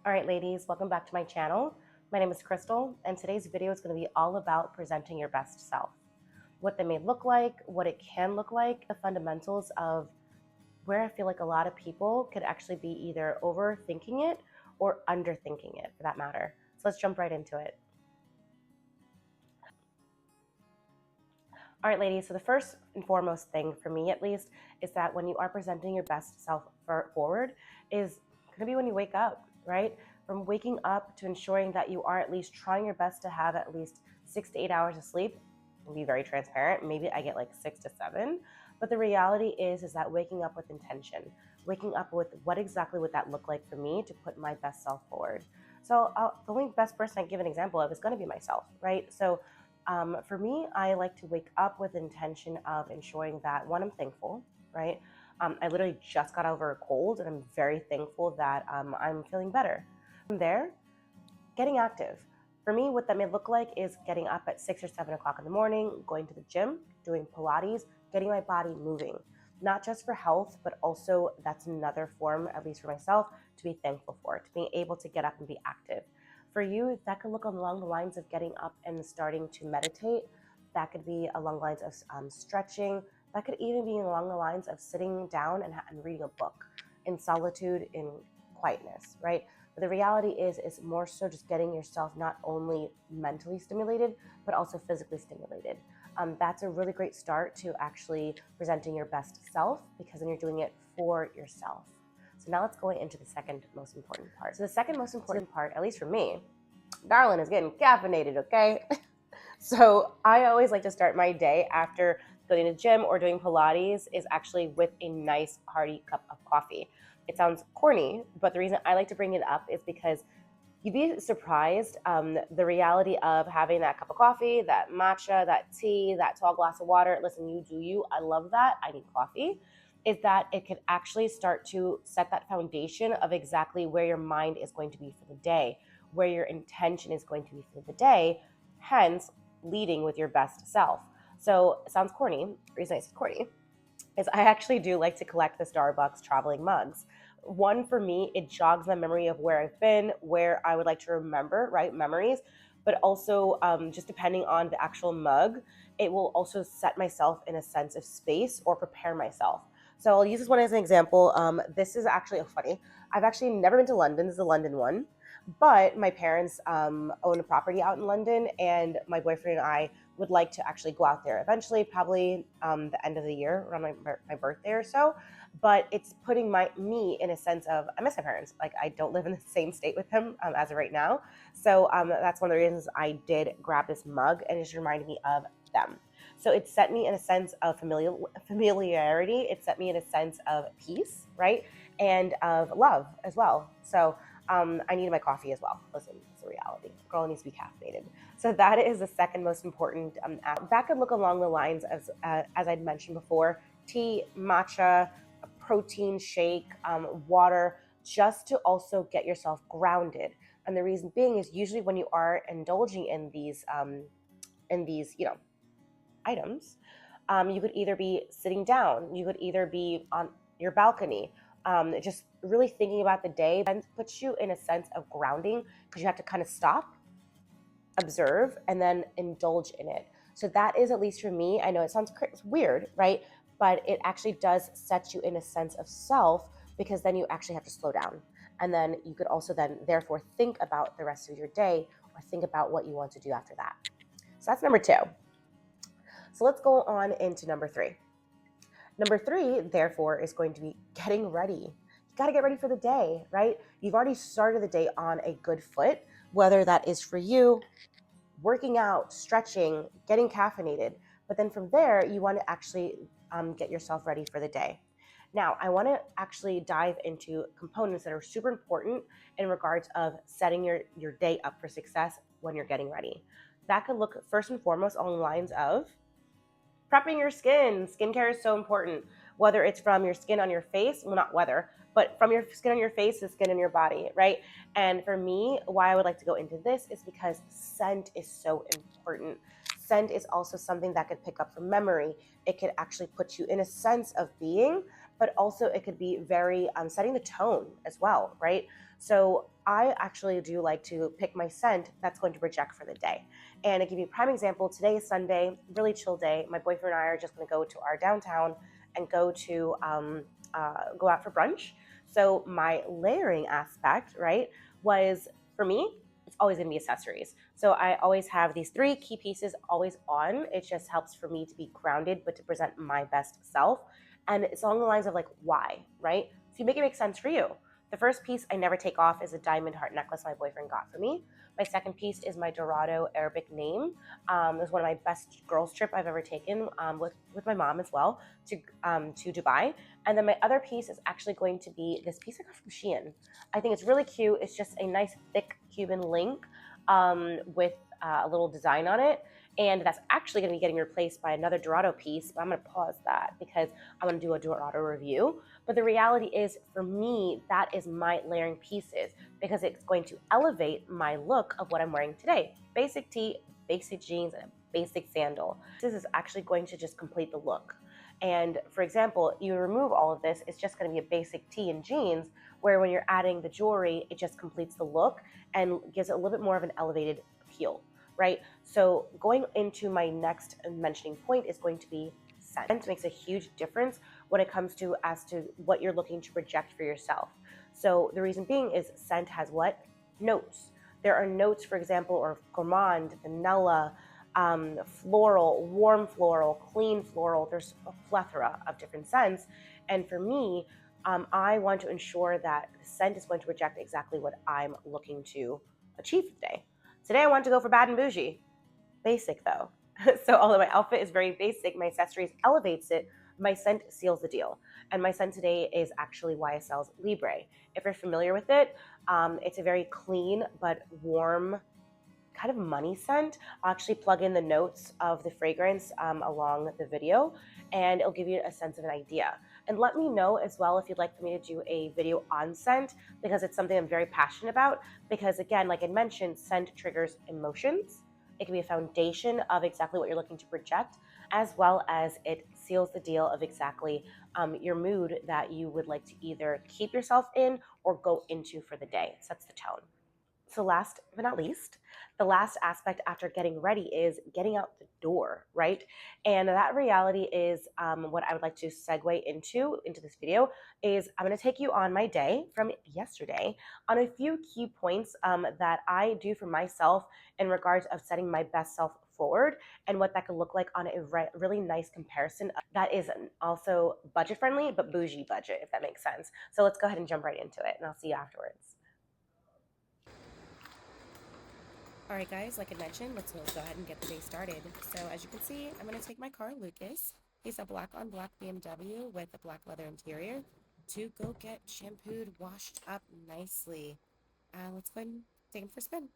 All right, ladies, welcome back to my channel. My name is Crystal, and today's video is going to be all about presenting your best self. What they may look like, what it can look like, the fundamentals of where I feel like a lot of people could actually be either overthinking it or underthinking it, for that matter. So let's jump right into it. All right, ladies, so the first and foremost thing, for me at least, is that when you are presenting your best self forward is going to be when you wake up, right? From waking up to ensuring that you are at least trying your best to have at least 6 to 8 hours of sleep. I'll be very transparent. Maybe I get like 6 to 7. But the reality is that waking up with intention, waking up with what exactly would that look like for me to put my best self forward. So the only best person I can give an example of is going to be myself, right? So for me, I like to wake up with intention of ensuring that, one, I'm thankful, right? I literally just got over a cold, and I'm very thankful that I'm feeling better. From there, getting active. For me, what that may look like is getting up at 6 or 7 o'clock in the morning, going to the gym, doing Pilates, getting my body moving. Not just for health, but also that's another form, at least for myself, to be thankful for, to being able to get up and be active. For you, that could look along the lines of getting up and starting to meditate. That could be along the lines of stretching. That could even be along the lines of sitting down and reading a book in solitude, in quietness, right? But the reality is more so just getting yourself not only mentally stimulated, but also physically stimulated. That's a really great start to actually presenting your best self, because then you're doing it for yourself. So now let's go into the second most important part. So the second most important part, at least for me, darling, is getting caffeinated, okay? So I always like to start my day after going to the gym or doing Pilates is actually with a nice hearty cup of coffee. It sounds corny, but the reason I like to bring it up is because you'd be surprised the reality of having that cup of coffee, that matcha, that tea, that tall glass of water. Listen, you do you. I love that. I need coffee. Is that it could actually start to set that foundation of exactly where your mind is going to be for the day, where your intention is going to be for the day, hence leading with your best self. So it sounds corny. The reason I say corny is I actually do like to collect the Starbucks traveling mugs. One, for me, it jogs my memory of where I've been, where I would like to remember, right? Memories. But also, just depending on the actual mug, it will also set myself in a sense of space or prepare myself. So I'll use this one as an example. This is actually funny. I've actually never been to London. This is a London one. But my parents own a property out in London, and my boyfriend and I would like to actually go out there eventually, probably the end of the year, around my birthday or so. But it's putting me in a sense of, I miss my parents. Like, I don't live in the same state with them as of right now. So that's one of the reasons I did grab this mug, and it just reminded me of them. So it set me in a sense of familiarity. It set me in a sense of peace, right? And of love as well. So I needed my coffee as well. Listen, it's a reality. Girl needs to be caffeinated. So that is the second most important. That could look along the lines as I'd mentioned before: tea, matcha, a protein shake, water, just to also get yourself grounded. And the reason being is usually when you are indulging in these, items, you could either be sitting down, you could either be on your balcony, just really thinking about the day, and puts you in a sense of grounding, because you have to kind of stop, observe, and then indulge in it. So that is, at least for me, I know it sounds weird, right? But it actually does set you in a sense of self, because then you actually have to slow down. And then you could also then therefore think about the rest of your day, or think about what you want to do after that. So that's number two. So let's go on into number three. Number three, therefore, is going to be getting ready. You got to get ready for the day, right? You've already started the day on a good foot, whether that is for you working out, stretching, getting caffeinated. But then from there, you want to actually get yourself ready for the day. Now, I want to actually dive into components that are super important in regards of setting your day up for success when you're getting ready. That could look first and foremost along the lines of prepping your skin. Skincare is so important, whether it's from your skin on your face, well, not whether, but from your skin on your face to skin on your body, right? And for me, why I would like to go into this is because scent is so important. Scent is also something that could pick up from memory. It could actually put you in a sense of being, but also it could be very setting the tone as well, right? So I actually do like to pick my scent that's going to project for the day. And to give you a prime example, today is Sunday, really chill day. My boyfriend and I are just going to go to our downtown and go out for brunch. So my layering aspect, right, was for me, it's always going to be accessories. So I always have these 3 key pieces always on. It just helps for me to be grounded, but to present my best self. And it's along the lines of like, why, right? So you make it make sense for you. The first piece I never take off is a diamond heart necklace my boyfriend got for me. My second piece is my Dorado Arabic name. It was one of my best girls trip I've ever taken with my mom as well to Dubai. And then my other piece is actually going to be this piece I got from Shein. I think it's really cute. It's just a nice thick Cuban link with a little design on it. And that's actually going to be getting replaced by another Dorado piece, but I'm going to pause that because I'm going to do a Dorado review. But the reality is, for me, that is my layering pieces because it's going to elevate my look of what I'm wearing today. Basic tee, basic jeans, and a basic sandal. This is actually going to just complete the look. And for example, you remove all of this, it's just going to be a basic tee and jeans, where when you're adding the jewelry, it just completes the look and gives it a little bit more of an elevated appeal. Right? So going into my next mentioning point is going to be scent. Scent makes a huge difference when it comes to as to what you're looking to project for yourself. So the reason being is scent has what? Notes. There are notes, for example, or gourmand, vanilla, floral, warm floral, clean floral. There's a plethora of different scents. And for me, I want to ensure that the scent is going to project exactly what I'm looking to achieve today. Today I want to go for bad and bougie. Basic though. So although my outfit is very basic, my accessories elevates it, my scent seals the deal. And my scent today is actually YSL's Libre. If you're familiar with it, it's a very clean but warm kind of money scent. I'll actually plug in the notes of the fragrance along the video, and it'll give you a sense of an idea. And let me know as well if you'd like for me to do a video on scent, because it's something I'm very passionate about. Because again, like I mentioned, scent triggers emotions. It can be a foundation of exactly what you're looking to project, as well as it seals the deal of exactly your mood that you would like to either keep yourself in or go into for the day. It sets the tone. So last but not least, the last aspect after getting ready is getting out the door, right? And that reality is what I would like to segue into this video is I'm going to take you on my day from yesterday on a few key points that I do for myself in regards of setting my best self forward and what that could look like on a really nice comparison that is also budget friendly, but bougie budget, if that makes sense. So let's go ahead and jump right into it, and I'll see you afterwards. All right, guys, like I mentioned, let's go ahead and get the day started. So as you can see, I'm going to take my car, Lucas. He's a black on black BMW with a black leather interior to go get shampooed, washed up nicely. Let's go ahead and take him for a spin.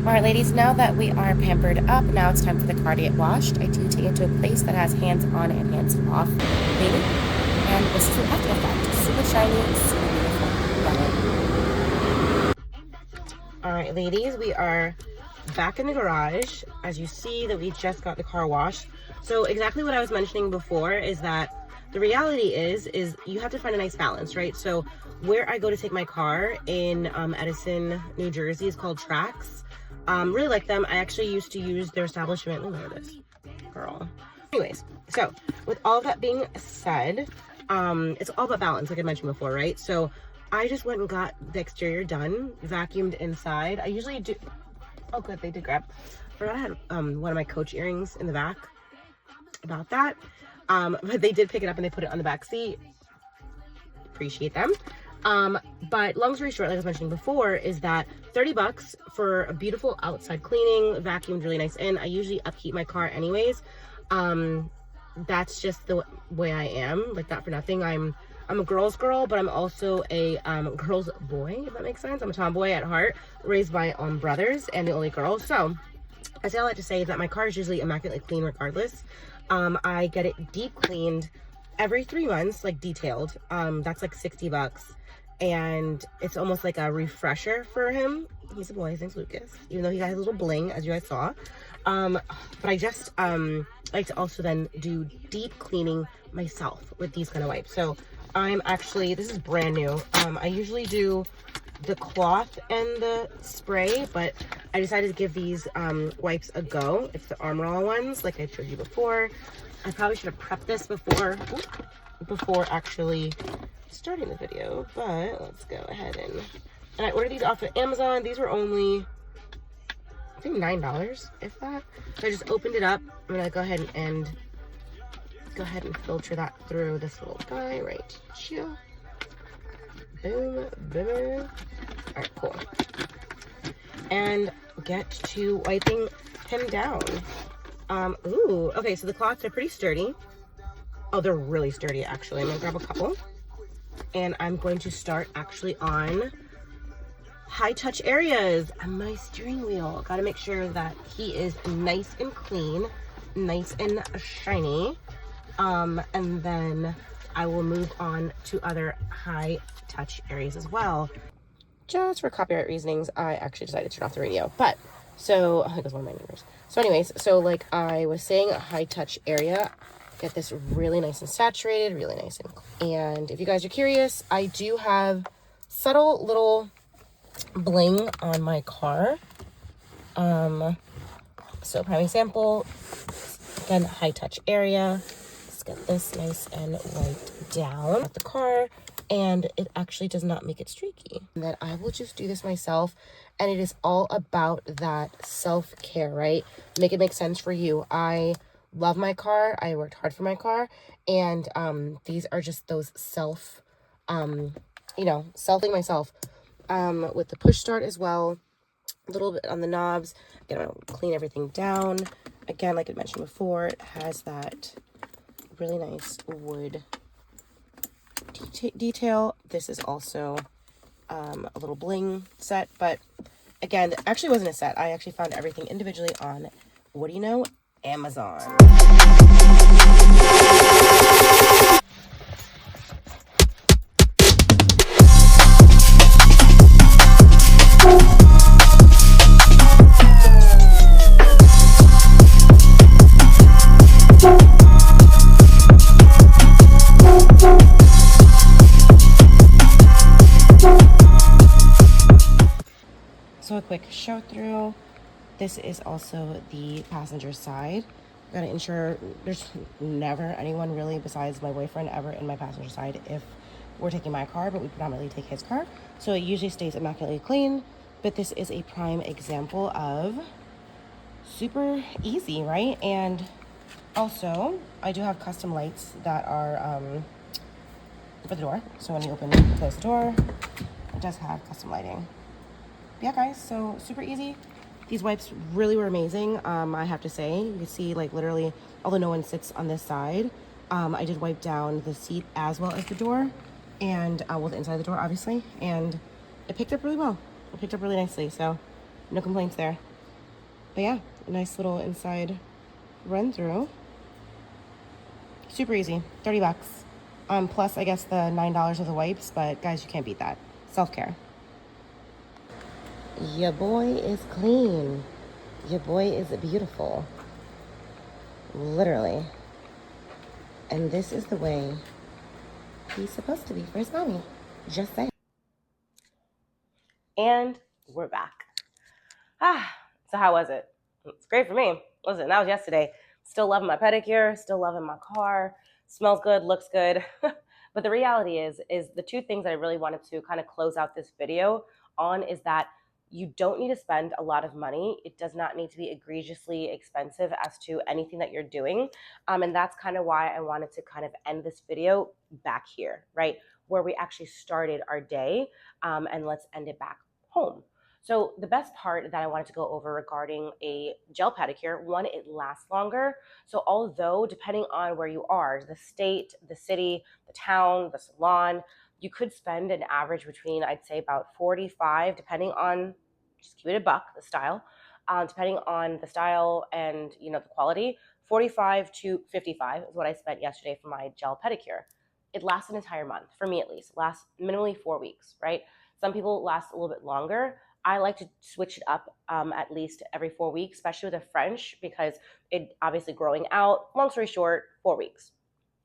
All right, ladies, now that we are pampered up, now it's time for the car to get washed. I do take it to a place that has hands on and hands off cleaning. And this is the after effect. Super shiny, super beautiful. Love it. All right, ladies, we are back in the garage. As you see that we just got the car washed. So exactly what I was mentioning before is that the reality is you have to find a nice balance, right? So where I go to take my car in Edison, New Jersey is called Trax. Really like them. I actually used to use their establishment. Look at this girl. Anyways, so with all that being said, it's all about balance, like I mentioned before, right? So I just went and got the exterior done, vacuumed inside. I usually do. Oh, good, they did grab. I forgot I had one of my Coach earrings in the back. About that, but they did pick it up and they put it on the back seat. Appreciate them. But long story short, like I was mentioning before, is that $30 for a beautiful outside cleaning, vacuumed really nice in. I usually upkeep my car anyways. That's just the way I am, like not for nothing. I'm a girl's girl, but I'm also a girl's boy, if that makes sense. I'm a tomboy at heart, raised by brothers and the only girl. So I say all that to say that my car is usually immaculately clean regardless. I get it deep cleaned every 3 months, like detailed. That's like $60. and it's almost like a refresher for him. He's a boy, his name's Lucas, even though he got his little bling, as you guys saw. But I just like to also then do deep cleaning myself with these kind of wipes. So I'm actually, this is brand new. I usually do the cloth and the spray, but I decided to give these wipes a go. It's the Armor All ones, like I showed you before. I probably should have prepped this before actually starting the video, but let's go ahead and I ordered these off of Amazon. These were only, I think, $9, if that. So I just opened it up. I'm gonna go ahead and filter that through this little guy right here. Boom, boom. All right, cool. And get to wiping him down. Ooh, okay, so the cloths are pretty sturdy. Oh, they're really sturdy, actually. I'm gonna grab a couple. And I'm going to start actually on high touch areas on my steering wheel. Gotta make sure that he is nice and clean, nice and shiny. And then I will move on to other high touch areas as well. Just for copyright reasonings, I actually decided to turn off the radio. But, so, I think it was one of my neighbors. So anyways, so like I was saying, a high touch area, get this really nice and saturated, really nice and if you guys are curious, I do have subtle little bling on my car. So prime example, again, high touch area. Let's get this nice and wiped down at the car, and it actually does not make it streaky. And then I will just do this myself, and it is all about that self-care, right? Make it make sense for you. I love my car. I worked hard for my car, and these are just those selfing myself. With the push start as well, a little bit on the knobs. Again, I'll clean everything down. Again, like I mentioned before, it has that really nice wood detail. This is also a little bling set, but again, it actually wasn't a set. I actually found everything individually on, what do you know, Amazon. So a quick show through. This is also the passenger side. Gotta ensure there's never anyone really besides my boyfriend ever in my passenger side if we're taking my car, but we predominantly take his car. So it usually stays immaculately clean, but this is a prime example of super easy, right? And also, I do have custom lights that are for the door. So when you open and close the door, it does have custom lighting. Yeah, guys, so super easy. These wipes really were amazing, I have to say. You can see, like, literally, although no one sits on this side, I did wipe down the seat as well as the door, and well, the inside of the door, obviously, and it picked up really well. It picked up really nicely, so no complaints there. But yeah, a nice little inside run through. Super easy, 30 bucks. Plus, I guess, the $9 of the wipes, but guys, you can't beat that. Self-care. Your boy is clean. Your boy is beautiful. Literally. And this is the way he's supposed to be for his mommy. Just saying. And we're back. So how was it? It's great for me. Listen, that was yesterday. Still loving my pedicure, still loving my car. Smells good, looks good. But the reality is the two things that I really wanted to kind of close out this video on is that you don't need to spend a lot of money. It does not need to be egregiously expensive as to anything that you're doing. And that's kind of why I wanted to kind of end this video back here, right? Where we actually started our day, and let's end it back home. So the best part that I wanted to go over regarding a gel pedicure, one, it lasts longer. So although depending on where you are, the state, the city, the town, the salon, you could spend an average between, I'd say, about 45, depending on, just keep it a buck, the style, depending on the style and, you know, the quality, 45 to 55 is what I spent yesterday for my gel pedicure. it lasts an entire month, for me at least. It lasts minimally 4 weeks, right? Some people last a little bit longer. I like to switch it up at least every 4 weeks, especially with the French, because it obviously growing out, long story short, 4 weeks.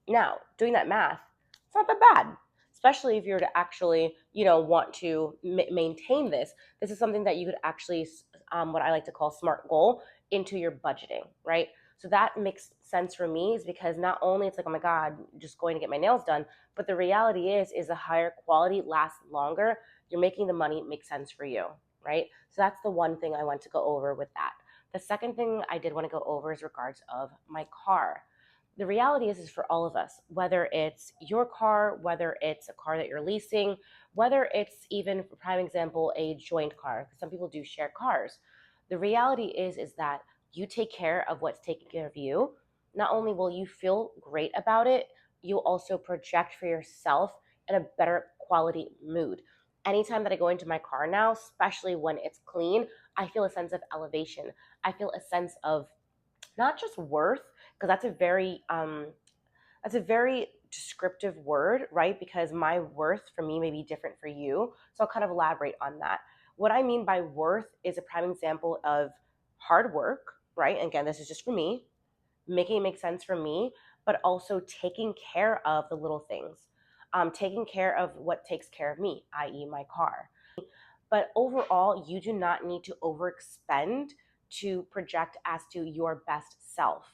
Now, doing that math, it's not that bad, especially if you're to actually, want to maintain this. This is something that you could actually, what I like to call smart goal into your budgeting, right? So that makes sense for me is because not only it's like, oh my God, just going to get my nails done, but the reality is the higher quality lasts longer. You're making the money make sense for you, right? So that's the one thing I want to go over with that. The second thing I did want to go over is regards of my car. The reality is for all of us, whether it's your car, whether it's a car that you're leasing, whether it's even, for prime example, a joint car, because some people do share cars. The reality is that you take care of what's taking care of you. Not only will you feel great about it, you'll also project for yourself in a better quality mood. Anytime that I go into my car now, especially when it's clean, I feel a sense of elevation. I feel a sense of not just worth, because that's a very descriptive word, right? Because my worth for me may be different for you. So I'll kind of elaborate on that. What I mean by worth is a prime example of hard work, right? And again, this is just for me, making it make sense for me, but also taking care of the little things, taking care of what takes care of me, i.e., my car. But overall, you do not need to overexpend to project as to your best self.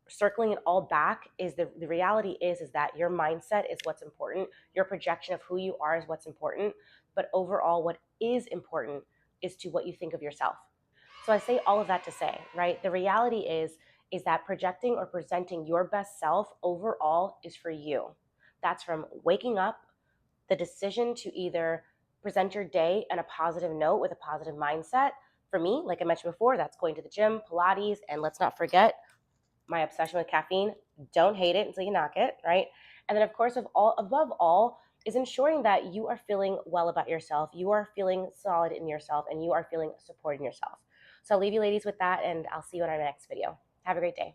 Circling it all back is the reality is that your mindset is what's important. Your projection of who you are is what's important. But overall, what is important is to what you think of yourself. So I say all of that to say, right? The reality is that projecting or presenting your best self overall is for you. That's from waking up, the decision to either present your day in a positive note with a positive mindset. For me, like I mentioned before, that's going to the gym, Pilates, and let's not forget my obsession with caffeine. Don't hate it until you knock it, right? And then, of course, above all, is ensuring that you are feeling well about yourself, you are feeling solid in yourself, and you are feeling supported in yourself. So I'll leave you ladies with that, and I'll see you in our next video. Have a great day.